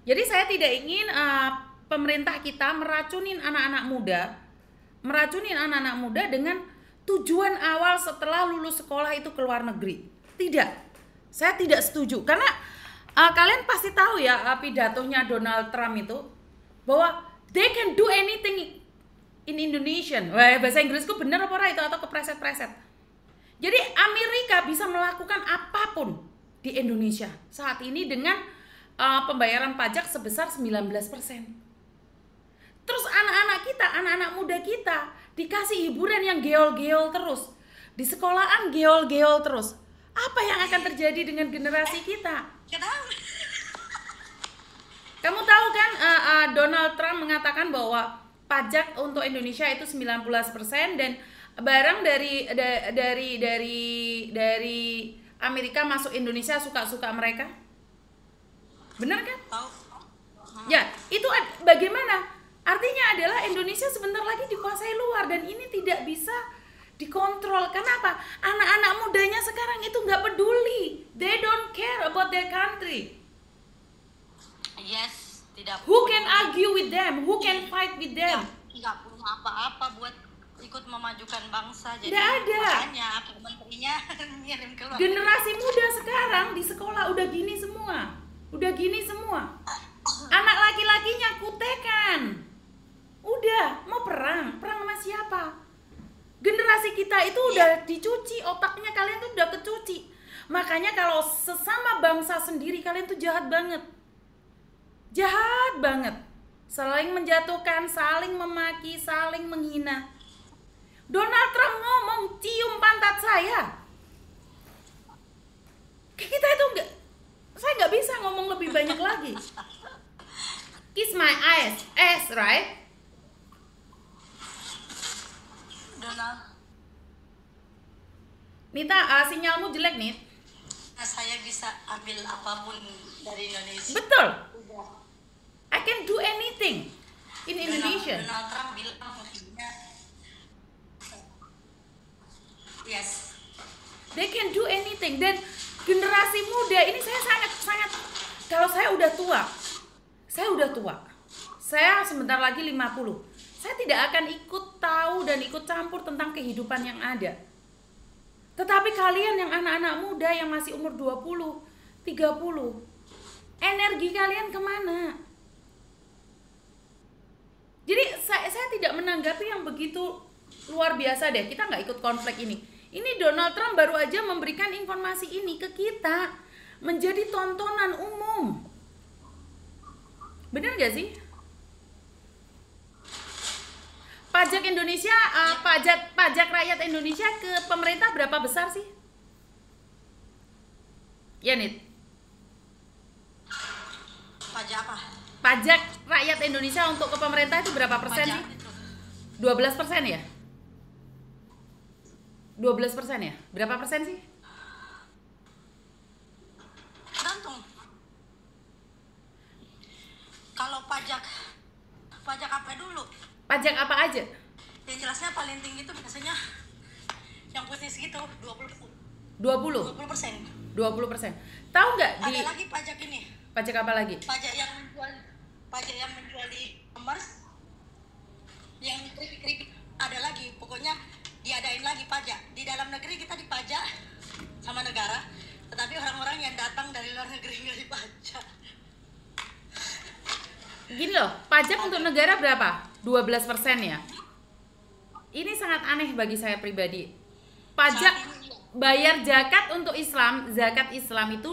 Jadi saya tidak ingin pemerintah kita meracunin anak-anak muda dengan tujuan awal setelah lulus sekolah itu ke luar negeri. Tidak, saya tidak setuju karena kalian pasti tahu ya pidatonya Donald Trump itu bahwa they can do anything in Indonesian. Wah, bahasa Inggrisku bener apa itu atau kepreset-preset. Jadi Amerika bisa melakukan apapun di Indonesia saat ini dengan pembayaran pajak sebesar 19%. Terus anak-anak muda kita dikasih hiburan yang geol-geol terus. Di sekolahan geol-geol terus. Apa yang akan terjadi dengan generasi kita? Kenapa? Kamu tahu kan Donald Trump mengatakan bahwa pajak untuk Indonesia itu 19% dan barang dari Amerika masuk Indonesia suka-suka mereka. Benar kan? Tahu. Ya, itu bagaimana? Artinya adalah Indonesia sebentar lagi dikuasai luar dan ini tidak bisa dikontrol. Kenapa? Anak-anak mudanya sekarang itu nggak peduli. They don't care about their country. Yes, tidak. Who can argue with them? Who can fight with them? Nggak punya apa-apa buat ikut memajukan bangsa. Jadi Nggak ada. makanya menterinya ngirim keluar. Generasi muda sekarang di sekolah udah gini semua. Anak laki-lakinya kutekan. Udah, mau perang sama siapa? Generasi kita itu udah dicuci, otaknya kalian tuh udah kecuci. Makanya kalau sesama bangsa sendiri kalian tuh jahat banget. Jahat banget. Saling menjatuhkan, saling memaki, saling menghina. Donald Trump ngomong cium pantat saya. Kita itu saya nggak bisa ngomong lebih banyak lagi. Kiss my ass, right? Donald, Nita, sinyalmu jelek nih. saya bisa ambil apapun dari Indonesia. Betul. Udah. I can do anything in Indonesia. Donald Trump bilang maksudnya, yes. They can do anything. Dan generasi muda ini saya sangat kalau saya udah tua. Saya sebentar lagi 50. Saya tidak akan ikut tahu dan ikut campur tentang kehidupan yang ada. Tetapi kalian yang anak-anak muda yang masih umur 20, 30, energi kalian kemana? Jadi saya tidak menanggapi yang begitu luar biasa deh. Kita nggak ikut konflik ini. Ini Donald Trump baru aja memberikan informasi ini ke kita. Menjadi tontonan umum. Bener gak sih? Pajak Indonesia, pajak rakyat Indonesia ke pemerintah berapa besar sih? Ya, Nit. Pajak apa? Pajak rakyat Indonesia untuk ke pemerintah itu berapa persen sih? 12% ya? 12% ya? Berapa persen sih? Tergantung. Kalau pajak apa dulu? Pajak apa aja? Yang jelasnya paling tinggi itu biasanya yang putih segitu 20%. 20%. 20%. Tahu nggak di Ada lagi pajak ini. pajak apa lagi? Pajak yang menjual di e-commerce, yang keripik-keripik ada lagi. Pokoknya diadain lagi pajak. Di dalam negeri kita dipajak sama negara, tetapi orang-orang yang datang dari luar negeri nggak dipajak. Gini loh, pajak untuk negara berapa? 12% ya. Ini sangat aneh bagi saya pribadi. Pajak bayar zakat untuk Islam, zakat Islam itu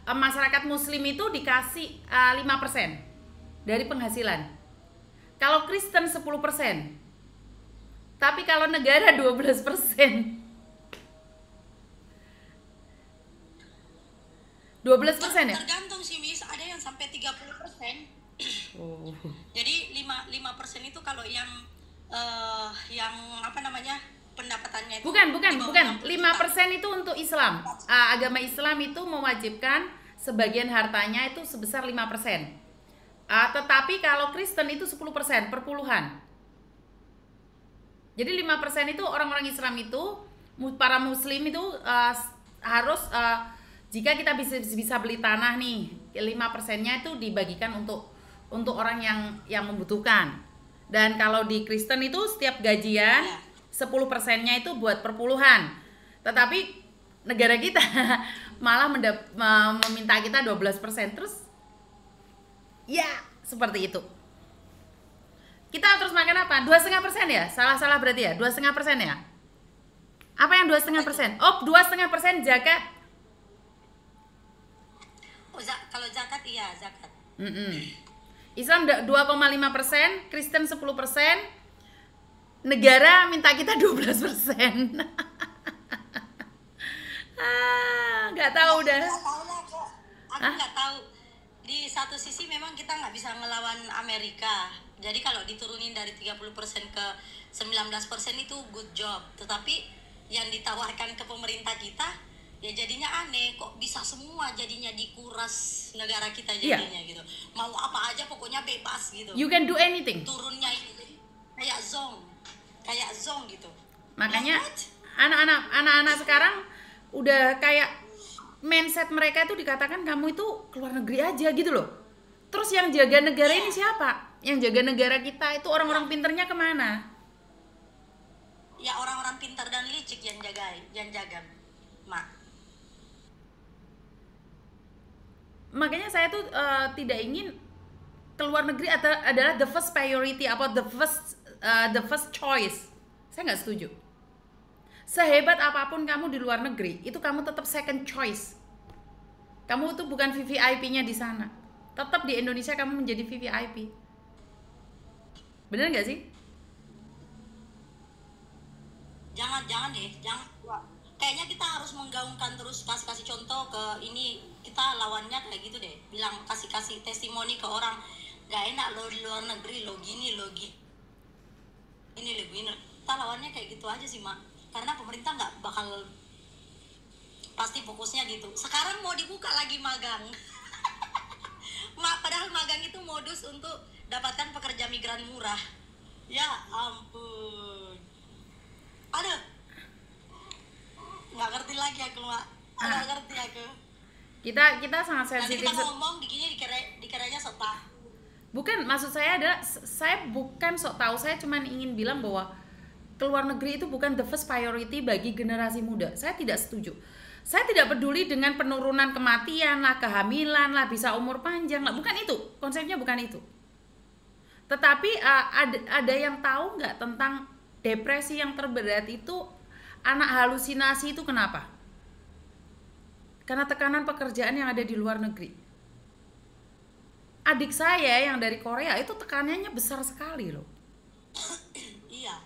masyarakat muslim itu dikasih 5% dari penghasilan. Kalau Kristen 10%. Tapi kalau negara 12%. 12% ya? Tergantung sih, Miss, ada yang sampai 30%. Oh. Jadi 5% itu kalau yang apa namanya, pendapatannya itu Bukan. di bawah 5% 60 juta. itu untuk Islam. Agama Islam itu mewajibkan sebagian hartanya itu sebesar 5%. Tetapi kalau Kristen itu 10%, perpuluhan. Jadi 5% itu orang-orang Islam itu, para muslim itu harus jika kita bisa beli tanah nih, 5%-nya itu dibagikan untuk orang yang membutuhkan. Dan kalau di Kristen itu setiap gajian 10%-nya itu buat perpuluhan. Tetapi negara kita malah meminta kita 12%. Terus ya seperti itu. Kita terus makan apa? 2,5% ya? Salah berarti ya? 2,5% ya? Apa yang 2,5%? Oh, 2,5% zakat. Oh, kalau zakat iya, zakat. Islam 2,5%, Kristen 10%, negara minta kita 12%. Nggak tahu dah. Aku nggak tahu. Di satu sisi memang kita nggak bisa ngelawan Amerika. Jadi kalau diturunin dari 30% ke 19% itu good job. Tetapi yang ditawarkan ke pemerintah kita ya jadinya aneh, kok bisa semua jadinya dikuras negara kita jadinya gitu. Mau apa aja pokoknya bebas gitu. You can do anything. Turunnya itu kayak zong gitu. Makanya anak-anak sekarang udah kayak mindset mereka itu dikatakan kamu itu keluar negeri aja gitu loh. Terus yang jaga negara ini siapa? Yang jaga negara kita itu orang-orang pinternya kemana? Ya orang-orang pintar dan licik yang jaga, Mak. Makanya saya tuh tidak ingin keluar negeri adalah the first priority apa the first choice. Saya nggak setuju. Sehebat apapun kamu di luar negeri, itu kamu tetap second choice. Kamu tuh bukan VVIP-nya di sana. Tetap di Indonesia kamu menjadi VVIP. Bener nggak sih? Jangan deh. Kayaknya kita harus menggaungkan terus, kasih contoh ke ini, kita lawannya kayak gitu deh, bilang kasih testimoni ke orang, gak enak lo di luar negeri, lo gini ini kita lawannya kayak gitu aja sih, Mak, karena pemerintah nggak bakal pasti fokusnya gitu. Sekarang mau dibuka lagi magang. Mak, padahal magang itu modus untuk dapatkan pekerja migran murah. Ya ampun, aduh, nggak ngerti lagi aku, Mak. Nggak ngerti aku. Kita sangat sensitif. Nanti kita ngomong dikiranya sok tahu. Bukan, maksud saya adalah saya bukan sok tahu, saya cuma ingin bilang bahwa keluar negeri itu bukan the first priority bagi generasi muda. Saya tidak setuju. Saya tidak peduli dengan penurunan kematian lah, kehamilan lah, bisa umur panjang lah, bukan itu. Konsepnya bukan itu. Tetapi ada yang tahu nggak tentang depresi yang terberat itu, anak halusinasi itu kenapa? Karena tekanan pekerjaan yang ada di luar negeri. Adik saya yang dari Korea itu tekanannya besar sekali loh. Iya.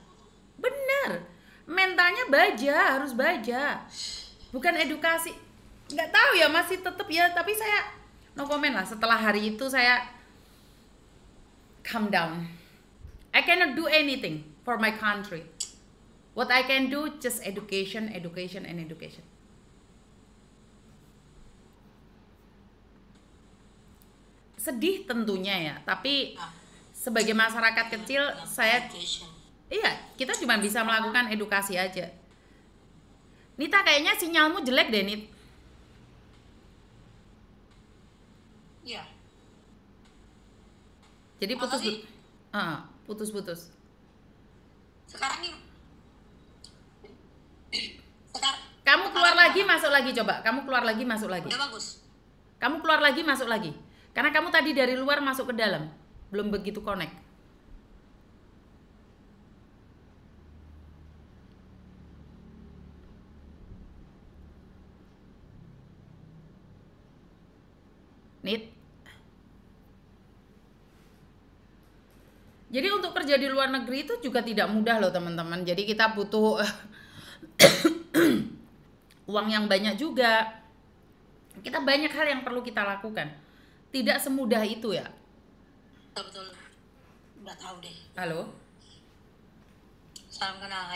Bener. Mentalnya harus baja. Bukan edukasi. Nggak tahu ya, masih tetap ya, tapi saya no comment lah. Setelah hari itu saya calm down. I cannot do anything for my country. What I can do just education. Sedih tentunya ya, tapi sebagai masyarakat kecil kita cuma bisa melakukan edukasi aja. Nita, kayaknya sinyalmu jelek deh, Nit. Iya. Jadi putus-putus. Sekarang nih. Kamu keluar lagi, masuk lagi, coba. Kamu keluar lagi, masuk lagi. Udah bagus. Kamu keluar lagi, masuk lagi. Karena kamu tadi dari luar masuk ke dalam. Belum begitu connect. Nit. Jadi untuk kerja di luar negeri itu juga tidak mudah loh, teman-teman. Jadi kita butuh uang yang banyak juga. Kita banyak hal yang perlu kita lakukan. Tidak semudah itu ya. Betul. Nggak tahu deh. Halo. Salam kenal.